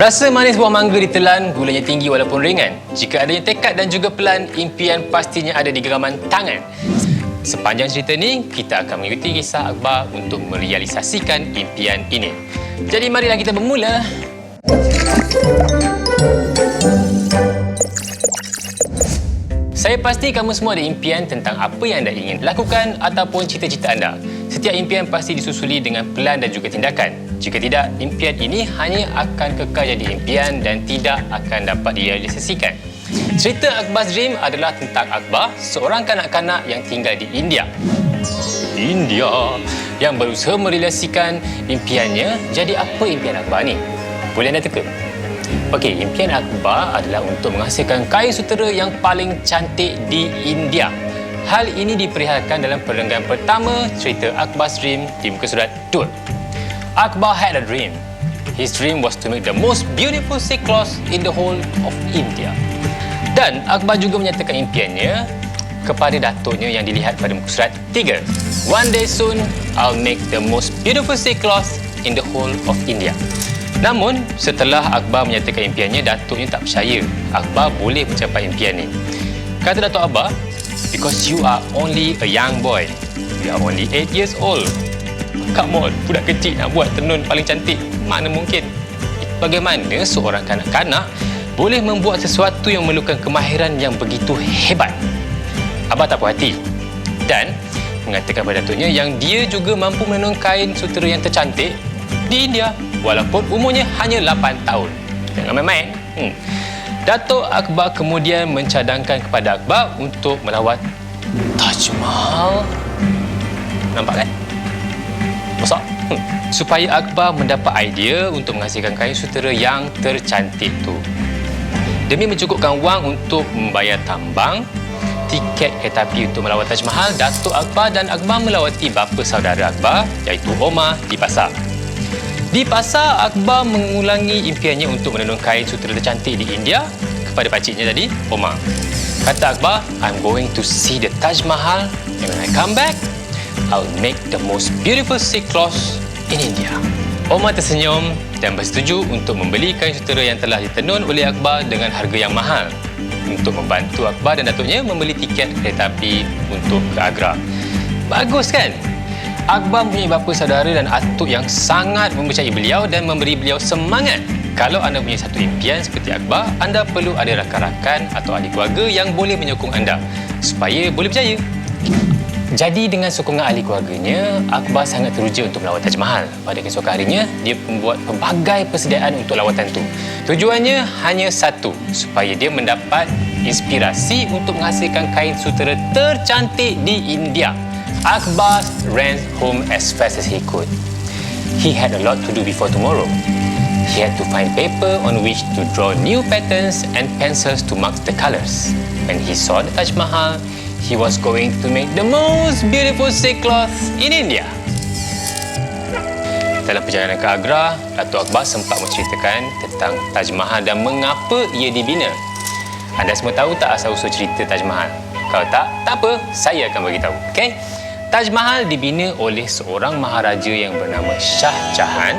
Rasa manis buah mangga ditelan, gulanya tinggi walaupun ringan. Jika adanya tekad dan juga pelan, impian pastinya ada di genggaman tangan. Sepanjang cerita ni, kita akan mengikuti kisah Akbar untuk merealisasikan impian ini. Jadi marilah kita bermula. Saya pasti kamu semua ada impian tentang apa yang anda ingin lakukan ataupun cita-cita anda. Setiap impian pasti disusuli dengan pelan dan juga tindakan. Jika tidak, impian ini hanya akan kekal jadi impian dan tidak akan dapat direalisasikan. Cerita Akbar's Dream adalah tentang Akbar, seorang kanak-kanak yang tinggal di India. Yang berusaha merealisasikan impiannya. Jadi apa impian Akbar ni? Boleh anda teka? Okey, impian Akbar adalah untuk menghasilkan kain sutera yang paling cantik di India. Hal ini diperlihatkan dalam perenggan pertama cerita Akbar's Dream di muka surat 2. Akbar had a dream. His dream was to make the most beautiful silk cloth in the whole of India. Dan Akbar juga menyatakan impiannya kepada datuknya yang dilihat pada muka surat 3. One day soon, I'll make the most beautiful silk cloth in the whole of India. Namun, setelah Akbar menyatakan impiannya, datuknya tak percaya Akbar boleh mencapai impian ni. Kata Datuk Akbar, "Because you are only a young boy. You are only 8 years old. Come on, budak kecil nak buat tenun paling cantik. Mana mungkin? Bagaimana seorang kanak-kanak boleh membuat sesuatu yang memerlukan kemahiran yang begitu hebat?" Akbar tak puas hati dan mengatakan kepada datuknya yang dia juga mampu menenun kain sutera yang tercantik di India walaupun umurnya hanya 8 tahun. Jangan main-main. Datuk Akbar kemudian mencadangkan kepada Akbar untuk melawat Taj Mahal. Nampak kan? Besar. Supaya Akbar mendapat idea untuk menghasilkan kain sutera yang tercantik tu. Demi mencukupkan wang untuk membayar tambang, tiket kereta api untuk melawat Taj Mahal, Datuk Akbar dan Akbar melawati bapa saudara Akbar iaitu Omar di pasar. Di pasar, Akbar mengulangi impiannya untuk menenun kain sutera tercantik di India kepada pakciknya tadi, Omar. Kata Akbar, "I'm going to see the Taj Mahal and when I come back, I'll make the most beautiful silk cloth in India." Omar tersenyum dan bersetuju untuk membeli kain sutera yang telah ditenun oleh Akbar dengan harga yang mahal untuk membantu Akbar dan datuknya membeli tiket kereta api untuk ke Agra. Bagus kan? Akbar mempunyai bapa saudara dan atuk yang sangat mempercayai beliau dan memberi beliau semangat. Kalau anda punya satu impian seperti Akbar, anda perlu ada rakan-rakan atau ahli keluarga yang boleh menyokong anda supaya boleh berjaya. Jadi dengan sokongan ahli keluarganya, Akbar sangat teruja untuk melawat Taj Mahal. Pada keesokan harinya, dia membuat pelbagai persediaan untuk lawatan itu. Tujuannya hanya satu, supaya dia mendapat inspirasi untuk menghasilkan kain sutera tercantik di India. Akbar ran home as fast as he could. He had a lot to do before tomorrow. He had to find paper on which to draw new patterns and pencils to mark the colours. When he saw the Taj Mahal, he was going to make the most beautiful silk cloth in India. Dalam perjalanan ke Agra, Datuk Akbar sempat menceritakan tentang Taj Mahal dan mengapa ia dibina. Anda semua tahu tak asal-usul cerita Taj Mahal? Kalau tak apa, saya akan beritahu. Okey? Taj Mahal dibina oleh seorang maharaja yang bernama Shah Jahan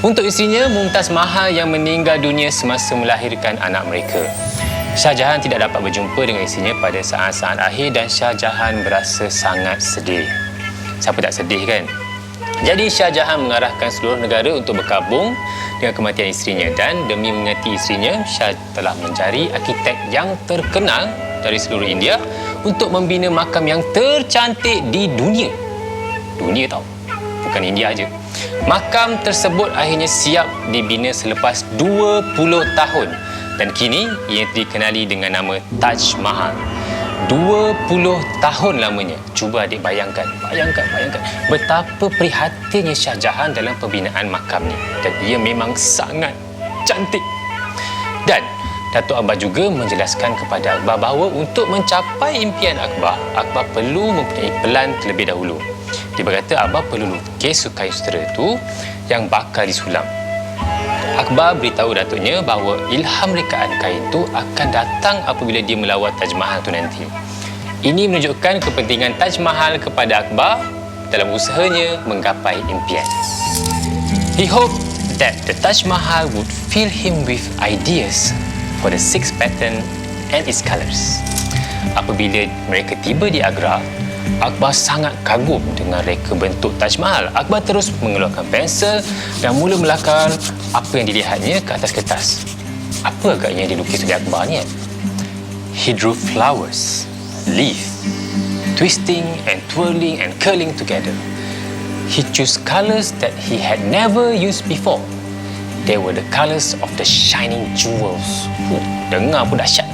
untuk isterinya Mumtaz Mahal yang meninggal dunia semasa melahirkan anak mereka. Shah Jahan tidak dapat berjumpa dengan isterinya pada saat-saat akhir dan Shah Jahan berasa sangat sedih. Siapa tak sedih kan? Jadi Shah Jahan mengarahkan seluruh negara untuk berkabung dengan kematian isterinya dan demi mengingati isterinya, Shah telah mencari arkitek yang terkenal dari seluruh India untuk membina makam yang tercantik di dunia. Dunia tau, bukan India aja. Makam tersebut akhirnya siap dibina selepas 20 tahun dan kini ia dikenali dengan nama Taj Mahal. 20 tahun lamanya. Cuba adik bayangkan betapa prihatinnya Shah Jahan dalam pembinaan makam ni. Dan ia memang sangat cantik. Dan Datuk Akbar juga menjelaskan kepada Akbar bahawa untuk mencapai impian Akbar, Akbar perlu mempunyai pelan terlebih dahulu. Dia berkata Akbar perlu lukis kain sutera itu yang bakal disulam. Akbar beritahu datuknya bahawa ilham rekaan kain itu akan datang apabila dia melawat Taj Mahal itu nanti. Ini menunjukkan kepentingan Taj Mahal kepada Akbar dalam usahanya menggapai impian. He hoped that the Taj Mahal would fill him with ideas for the six pattern and its colours. Apabila mereka tiba di Agra, Akbar sangat kagum dengan reka bentuk Taj Mahal. Akbar terus mengeluarkan pensel dan mula melakar apa yang dilihatnya ke atas kertas. Apa agaknya yang dilukis oleh Akbar ni? He drew flowers, leaves, twisting and twirling and curling together. He chose colours that he had never used before. They were the colours of the shining jewels. Dengar pun dahsyat.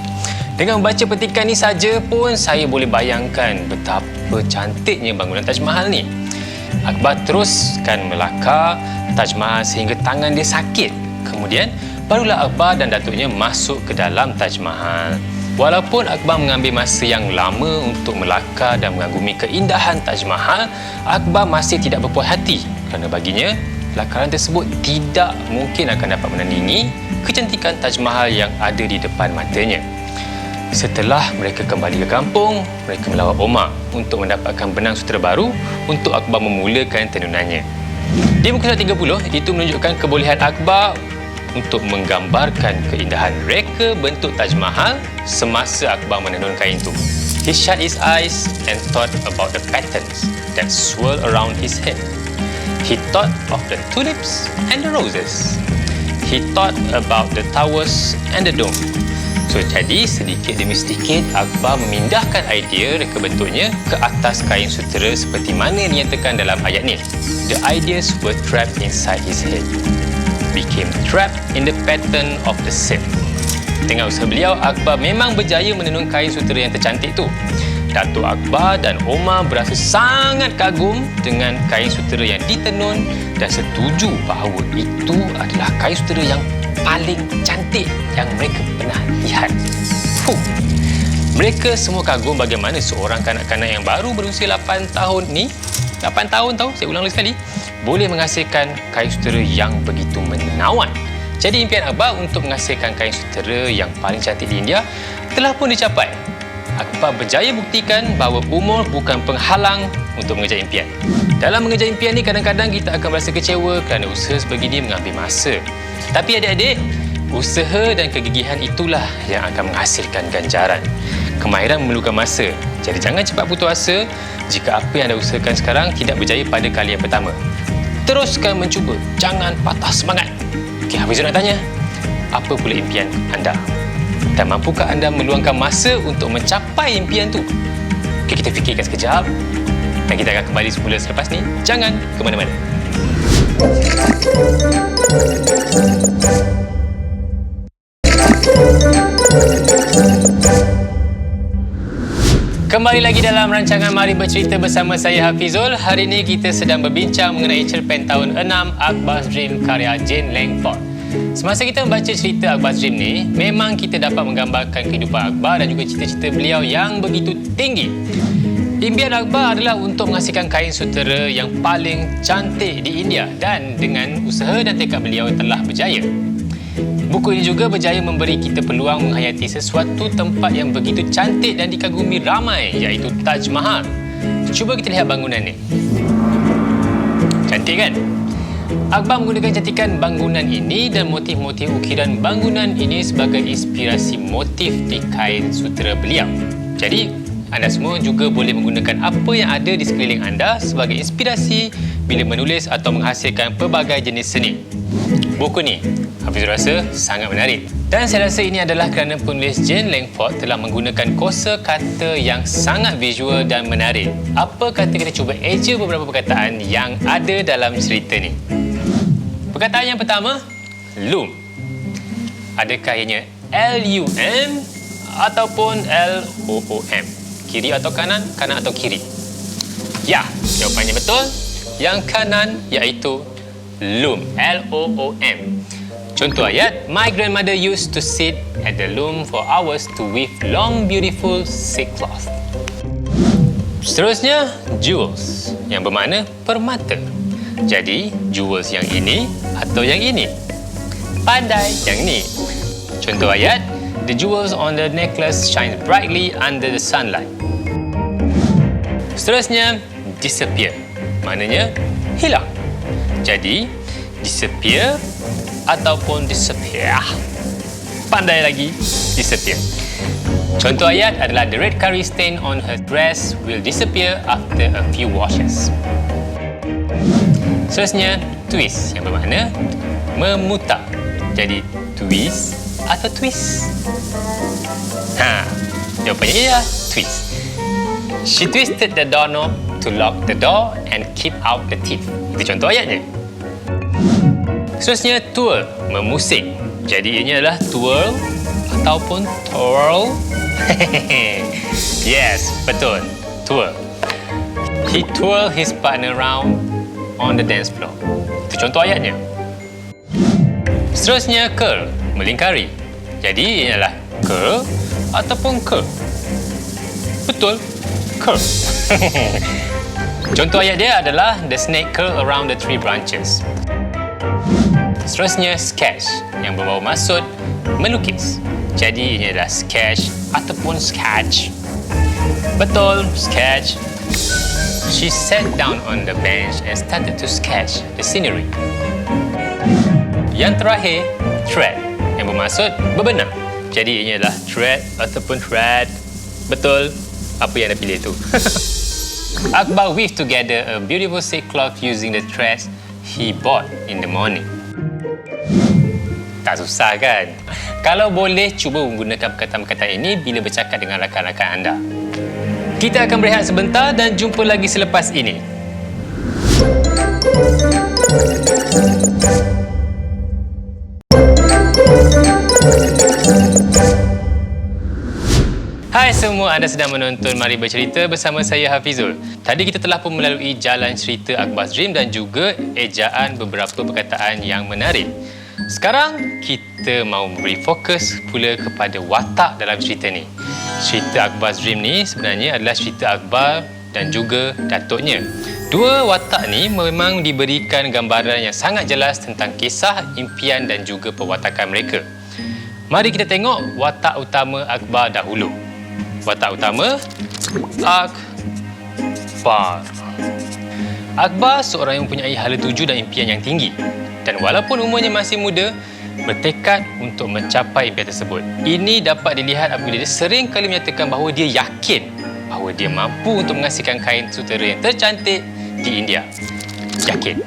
Dengan membaca petikan ni saja pun saya boleh bayangkan betapa cantiknya bangunan Taj Mahal ni. Akbar teruskan melakar Taj Mahal sehingga tangan dia sakit. Kemudian barulah Akbar dan datuknya masuk ke dalam Taj Mahal. Walaupun Akbar mengambil masa yang lama untuk melakar dan mengagumi keindahan Taj Mahal, Akbar masih tidak berpuas hati kerana baginya lakaran tersebut tidak mungkin akan dapat menandingi kecantikan Taj Mahal yang ada di depan matanya. Setelah mereka kembali ke kampung, mereka melawat Omar untuk mendapatkan benang sutera baru untuk Akbar memulakan tenunannya. Di muka surat 30, itu menunjukkan kebolehan Akbar untuk menggambarkan keindahan reka bentuk Taj Mahal semasa Akbar menenun kain itu. He shut his eyes and thought about the patterns that swirl around his head. He thought of the tulips and the roses. He thought about the towers and the dome. So, jadi sedikit demi sedikit Akbar memindahkan idea reka bentuknya ke atas kain sutera seperti mana dinyatakan dalam ayat ni. The ideas were trapped inside his head. Became trapped in the pattern of the silk. Dengan usaha beliau, Akbar memang berjaya menenun kain sutera yang tercantik itu. Datuk Akbar dan Omar berasa sangat kagum dengan kain sutera yang ditenun dan setuju bahawa itu adalah kain sutera yang paling cantik yang mereka pernah lihat. Mereka semua kagum bagaimana seorang kanak-kanak yang baru berusia 8 tahun ni, 8 tahun tahu, saya ulang lagi sekali, boleh menghasilkan kain sutera yang begitu menawan. Jadi impian Akbar untuk menghasilkan kain sutera yang paling cantik di India telah pun dicapai. Akbar berjaya buktikan bahawa umur bukan penghalang untuk mengejar impian. Dalam mengejar impian ni kadang-kadang kita akan merasa kecewa kerana usaha sebegini mengambil masa. Tapi adik-adik, usaha dan kegigihan itulah yang akan menghasilkan ganjaran. Kemahiran memerlukan masa. Jadi jangan cepat putus asa jika apa yang anda usahakan sekarang tidak berjaya pada kali yang pertama. Teruskan mencuba, jangan patah semangat. Okey, Hafizul nak tanya, apa pula impian anda? Dan mampukah anda meluangkan masa untuk mencapai impian tu? Okey, kita fikirkan sekejap. Dan kita akan kembali semula selepas ni. Jangan ke mana-mana. Kembali lagi dalam rancangan Mari Bercerita bersama saya Hafizul. Hari ini kita sedang berbincang mengenai cerpen tahun 6 Akbar's Dream karya Jane Langford. Semasa kita membaca cerita Akbar's Dream ni, memang kita dapat menggambarkan kehidupan Akbar dan juga cita-cita beliau yang begitu tinggi. Impian Akbar adalah untuk menghasilkan kain sutera yang paling cantik di India dan dengan usaha dan tekad beliau telah berjaya. Buku ini juga berjaya memberi kita peluang menghayati sesuatu tempat yang begitu cantik dan dikagumi ramai, iaitu Taj Mahal. Cuba kita lihat bangunan ni. Cantik kan? Akbar menggunakan cantikan bangunan ini dan motif-motif ukiran bangunan ini sebagai inspirasi motif di kain sutera beliau. Jadi, anda semua juga boleh menggunakan apa yang ada di sekeliling anda sebagai inspirasi bila menulis atau menghasilkan pelbagai jenis seni. Buku ni, Hafizul rasa sangat menarik. Dan saya rasa ini adalah kerana penulis Jane Langford telah menggunakan kosa kata yang sangat visual dan menarik. Apa kata kita cuba eja beberapa perkataan yang ada dalam cerita ni. Perkataan yang pertama, loom. Adakah ianya L-U-M ataupun L-O-O-M? Kiri atau kanan, kanan atau kiri? Ya, jawapannya betul. Yang kanan iaitu loom, L-O-O-M. Contoh ayat, my grandmother used to sit at the loom for hours to weave long beautiful silk cloth. Seterusnya, jewels, yang bermakna permata. Jadi, jewels yang ini atau yang ini? Pandai yang ni. Contoh ayat, the jewels on the necklace shine brightly under the sunlight. Seterusnya, disappear. Maknanya, hilang. Jadi, disappear ataupun disappear. Pandai lagi, disappear. Contoh ayat adalah the red curry stain on her dress will disappear after a few washes. Seterusnya, twist yang bermakna memutar. Jadi, twist atau twist? Jawapannya ialah twist. She twisted the doorknob to lock the door and keep out the thief. Itu contoh ayatnya. Seterusnya, twirl, memusing. Jadi, ianya adalah twirl ataupun twirl. Yes, betul. Twirl. He twirled his partner around on the dance floor. Itu contoh ayatnya. Seterusnya, curl, melingkari. Jadi, ini adalah curl ataupun curl. Betul, curl. Contoh ayat dia adalah the snake curl around the tree branches. Seterusnya, sketch, yang bermaksud maksud melukis. Jadi, ini adalah sketch ataupun sketch. Betul, sketch. She sat down on the bench and started to sketch the scenery. Yang terakhir, thread, yang bermaksud berbenang. Jadi, ini adalah thread ataupun thread. Betul, apa yang anda pilih itu. Akbar weaved together a beautiful silk cloth using the threads he bought in the morning. Tak susah kan? Kalau boleh, cuba menggunakan perkataan-perkataan ini bila bercakap dengan rakan-rakan anda. Kita akan berehat sebentar dan jumpa lagi selepas ini. Hai semua, anda sedang menonton Mari Bercerita bersama saya Hafizul. Tadi kita telah pun melalui jalan cerita Akbar's Dream dan juga ejaan beberapa perkataan yang menarik. Sekarang kita mau beri fokus pula kepada watak dalam cerita ni. Cerita Akbar's Dream ni sebenarnya adalah cerita Akbar dan juga datuknya. Dua watak ni memang diberikan gambaran yang sangat jelas tentang kisah, impian dan juga perwatakan mereka. Mari kita tengok watak utama Akbar dahulu. Watak utama, Akbar. Akbar seorang yang mempunyai hala tuju dan impian yang tinggi. Dan walaupun umurnya masih muda, bertekad untuk mencapai impian tersebut. Ini dapat dilihat apabila dia sering kali menyatakan bahawa dia yakin bahawa dia mampu untuk menghasilkan kain sutera yang tercantik di India. Yakin.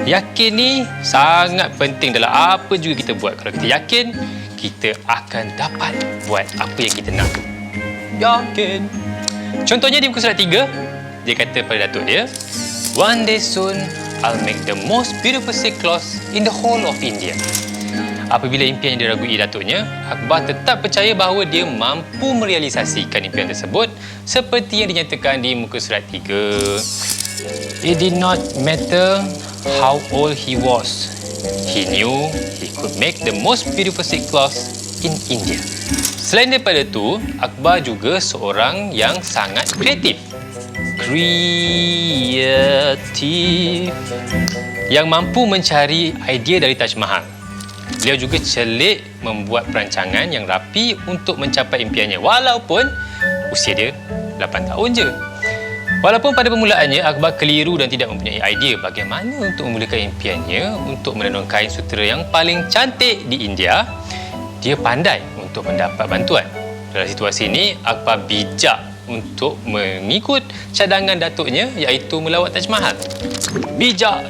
Yakin ni sangat penting dalam apa juga kita buat. Kalau kita yakin, kita akan dapat buat apa yang kita nak. Yakin. Contohnya di muka surat 3, dia kata pada datuk dia, one day soon, I'll make the most beautiful silk cloth in the whole of India. Apabila impian yang diragui datuknya, Akbar tetap percaya bahawa dia mampu merealisasikan impian tersebut seperti yang dinyatakan di muka surat 3. It did not matter how old he was. He knew he could make the most beautiful silk cloth in India. Selain daripada itu, Akbar juga seorang yang sangat kreatif. Kreatif yang mampu mencari idea dari Taj Mahal. Beliau juga celik membuat perancangan yang rapi untuk mencapai impiannya walaupun usia dia 8 tahun je. Walaupun pada permulaannya Akbar keliru dan tidak mempunyai idea bagaimana untuk memulakan impiannya untuk menenun kain sutera yang paling cantik di India, dia pandai untuk mendapat bantuan. Dalam situasi ini, Akbar bijak untuk mengikut cadangan datuknya iaitu melawat Taj Mahal. Bijak.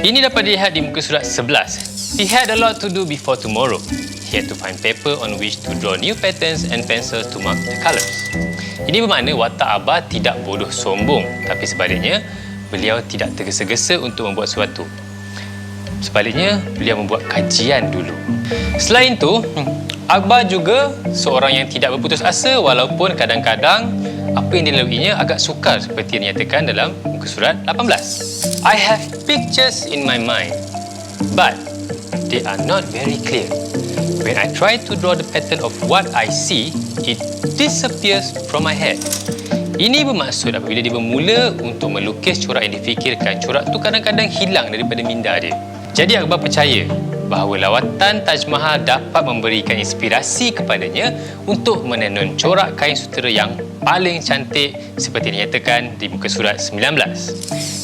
Ini dapat dilihat di muka surat 11. He had a lot to do before tomorrow. He had to find paper on which to draw new patterns and pencils to mark the colours. Ini bermakna watak Akbar tidak bodoh sombong, tapi sebaliknya, beliau tidak tergesa-gesa untuk membuat sesuatu. Sebaliknya, beliau membuat kajian dulu. Selain itu, Akbar juga seorang yang tidak berputus asa walaupun kadang-kadang apa yang dilaluinya agak sukar seperti yang dinyatakan dalam muka surat 18. I have pictures in my mind, but they are not very clear. When I try to draw the pattern of what I see, it disappears from my head. Ini bermaksud apabila dia bermula untuk melukis corak yang difikirkan, corak tu kadang-kadang hilang daripada minda dia. Jadi Akbar percaya bahawa lawatan Taj Mahal dapat memberikan inspirasi kepadanya untuk menenun corak kain sutera yang paling cantik seperti dinyatakan di muka surat 19.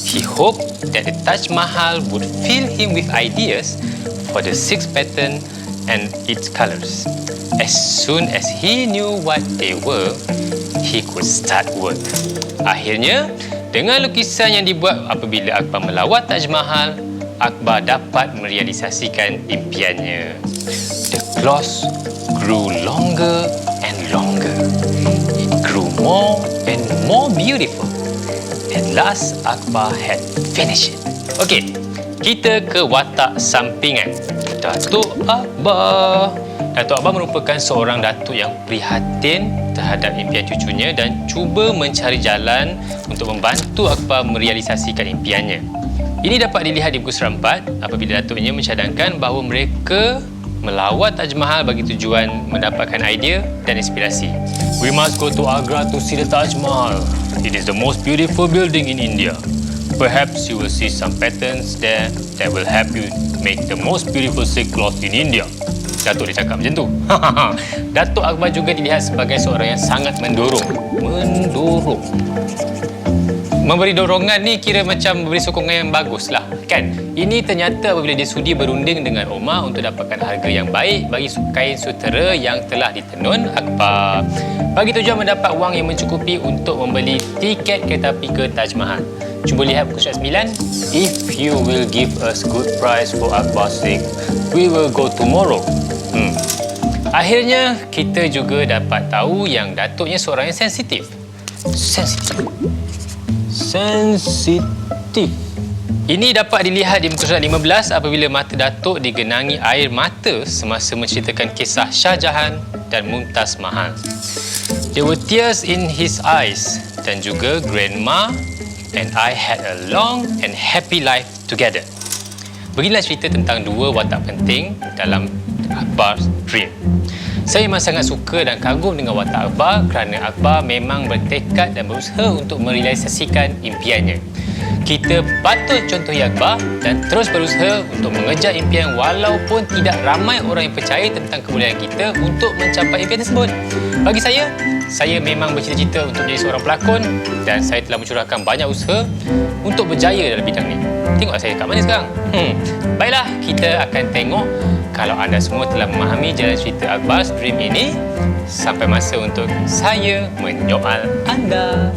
He hoped that the Taj Mahal would fill him with ideas for the six pattern and its colours. As soon as he knew what they were, he could start work. Akhirnya, dengan lukisan yang dibuat apabila Akbar melawat Taj Mahal, Akbar dapat merealisasikan impiannya. The cloth grew longer and longer. It grew more and more beautiful. At last, Akbar had finished it. Okey, kita ke watak sampingan. Datuk Akbar. Datuk Akbar merupakan seorang datuk yang prihatin terhadap impian cucunya dan cuba mencari jalan untuk membantu Akbar merealisasikan impiannya. Ini dapat dilihat di buku surat 4 apabila datuknya mencadangkan bahawa mereka melawat Taj Mahal bagi tujuan mendapatkan idea dan inspirasi. We must go to Agra to see the Taj Mahal. It is the most beautiful building in India. Perhaps you will see some patterns there that will help you make the most beautiful silk cloth in India. Datuk dia cakap macam tu. Datuk Akbar juga dilihat sebagai seorang yang sangat mendorong. Memberi dorongan ni kira macam memberi sokongan yang bagus lah, kan? Ini ternyata apabila dia sudi berunding dengan Omar untuk dapatkan harga yang baik bagi kain sutera yang telah ditenun Akbar. Bagi tujuan mendapat wang yang mencukupi untuk membeli tiket kereta api ke Taj Mahal. Cuba lihat buku surat 9. If you will give us good price for Akbar's sake, we will go tomorrow. Akhirnya, kita juga dapat tahu yang datuknya seorang yang sensitif. Sensitif. Ini dapat dilihat di muka surat 15 apabila mata datuk digenangi air mata semasa menceritakan kisah Shah Jahan dan Mumtaz Mahal. There were tears in his eyes dan juga grandma and I had a long and happy life together. Beginilah cerita tentang dua watak penting dalam Akbar's dream. Saya memang sangat suka dan kagum dengan watak Akbar kerana Akbar memang bertekad dan berusaha untuk merealisasikan impiannya. Kita patut contohi Akbar dan terus berusaha untuk mengejar impian walaupun tidak ramai orang yang percaya tentang kebolehan kita untuk mencapai impian tersebut. Bagi saya memang bercita-cita untuk menjadi seorang pelakon dan saya telah mencurahkan banyak usaha untuk berjaya dalam bidang ini. Tengok saya kat mana sekarang. Baiklah, kita akan tengok kalau anda semua telah memahami jalan cerita Akbar's Dream ini. Sampai masa untuk saya menyoal anda.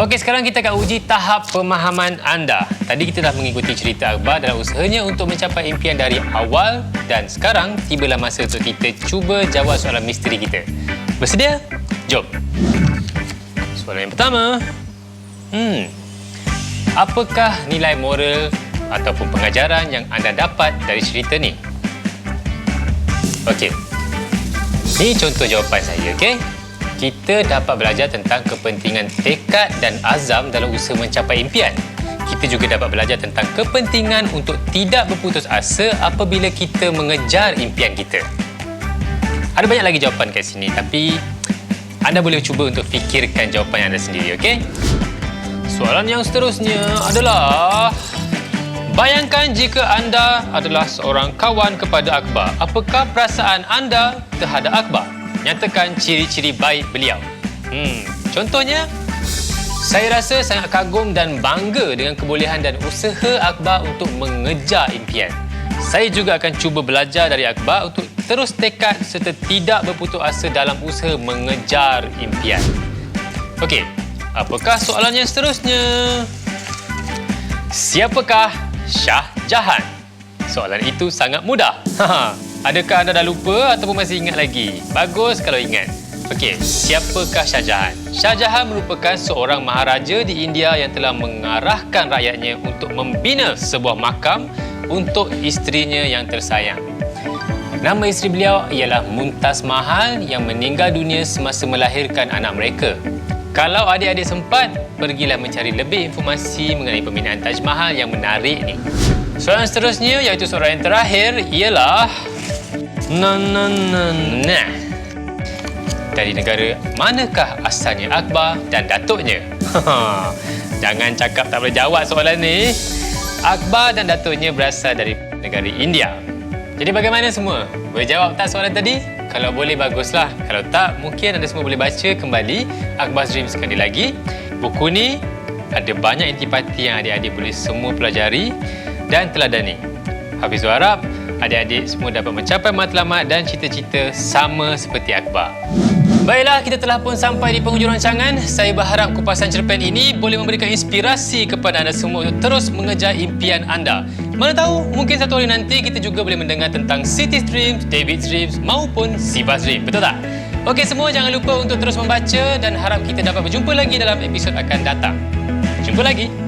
Okey, sekarang kita akan uji tahap pemahaman anda. Tadi kita dah mengikuti cerita Akbar dalam usahanya untuk mencapai impian dari awal dan sekarang tibalah masa untuk kita cuba jawab soalan misteri kita. Bersedia? Jom. Soalan yang pertama. Apakah nilai moral ataupun pengajaran yang anda dapat dari cerita ni? Okey. Ini contoh jawapan saya, okey? Kita dapat belajar tentang kepentingan tekad dan azam dalam usaha mencapai impian. Kita juga dapat belajar tentang kepentingan untuk tidak berputus asa apabila kita mengejar impian kita. Ada banyak lagi jawapan kat sini, tapi anda boleh cuba untuk fikirkan jawapan anda sendiri, okey? Soalan yang seterusnya adalah... Bayangkan jika anda adalah seorang kawan kepada Akbar. Apakah perasaan anda terhadap Akbar? Nyatakan ciri-ciri baik beliau. Contohnya, saya rasa sangat kagum dan bangga dengan kebolehan dan usaha Akbar untuk mengejar impian. Saya juga akan cuba belajar dari Akbar untuk terus tekad serta tidak berputus asa dalam usaha mengejar impian. Okey, apakah soalan yang seterusnya? Siapakah Shah Jahan? Soalan itu sangat mudah. Adakah anda dah lupa ataupun masih ingat lagi? Bagus kalau ingat. Okey, siapakah Shah Jahan? Shah Jahan merupakan seorang maharaja di India yang telah mengarahkan rakyatnya untuk membina sebuah makam untuk isterinya yang tersayang. Nama isteri beliau ialah Mumtaz Mahal yang meninggal dunia semasa melahirkan anak mereka. Kalau adik-adik sempat, pergilah mencari lebih informasi mengenai pembinaan Taj Mahal yang menarik ni. Soalan seterusnya, iaitu soalan yang terakhir, ialah... Dari negara manakah asalnya Akbar dan datuknya? Jangan cakap tak boleh jawab soalan ni. Akbar dan datuknya berasal dari negara India. Jadi bagaimana semua? Boleh jawab tak soalan tadi? Kalau boleh, baguslah. Kalau tak, mungkin anda semua boleh baca kembali Akbar's Dream sekali lagi. Buku ni ada banyak intipati yang adik-adik boleh semua pelajari dan teladani. Hafizul harap adik-adik semua dapat mencapai matlamat dan cita-cita sama seperti Akbar. Baiklah, kita telah pun sampai di penghujung rancangan. Saya berharap kupasan cerpen ini boleh memberikan inspirasi kepada anda semua untuk terus mengejar impian anda. Mana tahu, mungkin satu hari nanti kita juga boleh mendengar tentang Siti's Dreams, David's Dreams maupun Siva's Dream. Betul tak? Okey semua, jangan lupa untuk terus membaca dan harap kita dapat berjumpa lagi dalam episod akan datang. Jumpa lagi.